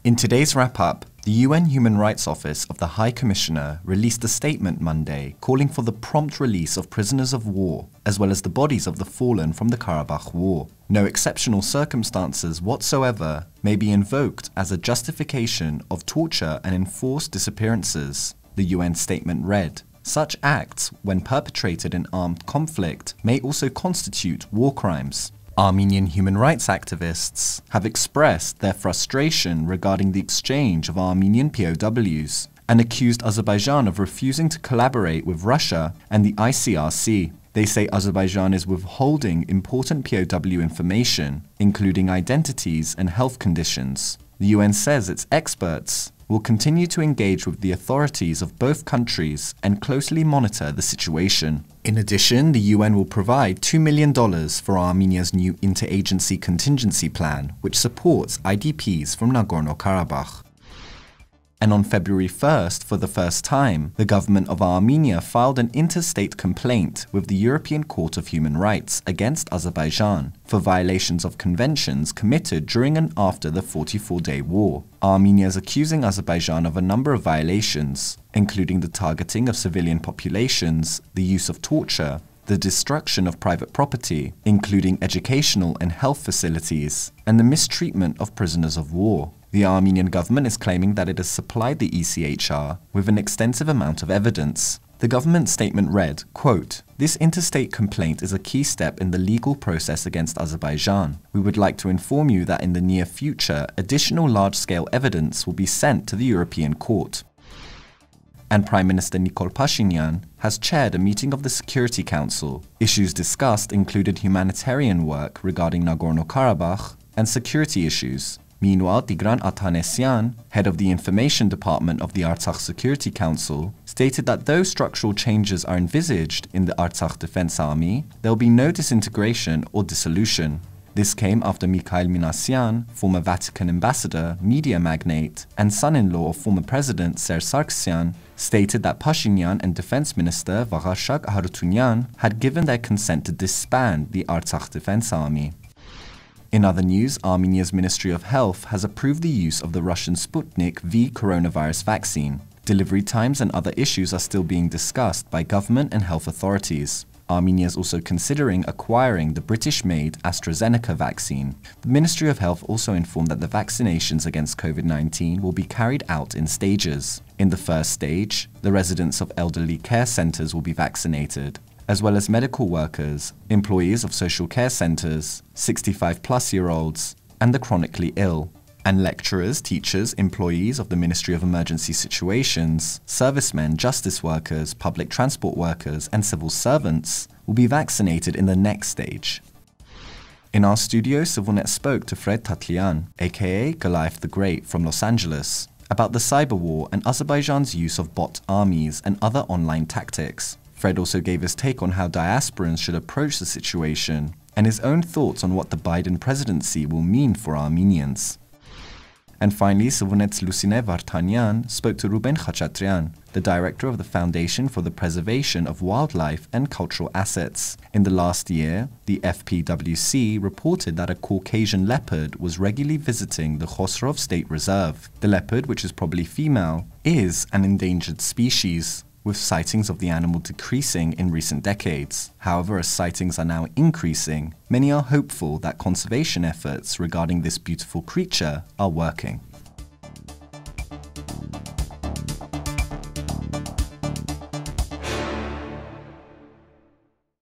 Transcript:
In today's wrap-up, the UN Human Rights Office of the High Commissioner released a statement Monday calling for the prompt release of prisoners of war, as well as the bodies of the fallen from the Karabakh war. No exceptional circumstances whatsoever may be invoked as a justification of torture and enforced disappearances, the UN statement read. Such acts, when perpetrated in armed conflict, may also constitute war crimes. Armenian human rights activists have expressed their frustration regarding the exchange of Armenian POWs and accused Azerbaijan of refusing to collaborate with Russia and the ICRC. They say Azerbaijan is withholding important POW information, including identities and health conditions. The UN says its experts will continue to engage with the authorities of both countries and closely monitor the situation. In addition, the UN will provide $2 million for Armenia's new interagency contingency plan, which supports IDPs from Nagorno-Karabakh. And on February 1st, for the first time, the government of Armenia filed an interstate complaint with the European Court of Human Rights against Azerbaijan for violations of conventions committed during and after the 44-day war. Armenia is accusing Azerbaijan of a number of violations, including the targeting of civilian populations, the use of torture, the destruction of private property, including educational and health facilities, and the mistreatment of prisoners of war. The Armenian government is claiming that it has supplied the ECHR with an extensive amount of evidence. The government statement read, quote, "This interstate complaint is a key step in the legal process against Azerbaijan. We would like to inform you that in the near future, additional large-scale evidence will be sent to the European Court." And Prime Minister Nikol Pashinyan has chaired a meeting of the Security Council. Issues discussed included humanitarian work regarding Nagorno-Karabakh and security issues. Meanwhile, Tigran Atanesian, head of the Information Department of the Artsakh Security Council, stated that though structural changes are envisaged in the Artsakh Defense Army, there will be no disintegration or dissolution. This came after Mikhail Minasyan, former Vatican ambassador, media magnate, and son-in-law of former President Serge Sargsyan, stated that Pashinyan and Defense Minister Vagarshag Harutyunyan had given their consent to disband the Artsakh Defense Army. In other news, Armenia's Ministry of Health has approved the use of the Russian Sputnik V coronavirus vaccine. Delivery times and other issues are still being discussed by government and health authorities. Armenia is also considering acquiring the British-made AstraZeneca vaccine. The Ministry of Health also informed that the vaccinations against COVID-19 will be carried out in stages. In the first stage, the residents of elderly care centres will be vaccinated, as well as medical workers, employees of social care centres, 65-plus-year-olds, and the chronically ill. And lecturers, teachers, employees of the Ministry of Emergency Situations, servicemen, justice workers, public transport workers, and civil servants will be vaccinated in the next stage. In our studio, CivilNet spoke to Fred Tatlian, aka Goliath the Great from Los Angeles, about the cyber war and Azerbaijan's use of bot armies and other online tactics. Fred also gave his take on how diasporans should approach the situation and his own thoughts on what the Biden presidency will mean for Armenians. And finally, CivilNet's Lucine Vartanyan spoke to Ruben Khachatryan, the director of the Foundation for the Preservation of Wildlife and Cultural Assets. In the last year, the FPWC reported that a Caucasian leopard was regularly visiting the Khosrov State Reserve. The leopard, which is probably female, is an endangered species, with sightings of the animal decreasing in recent decades. However, as sightings are now increasing, many are hopeful that conservation efforts regarding this beautiful creature are working.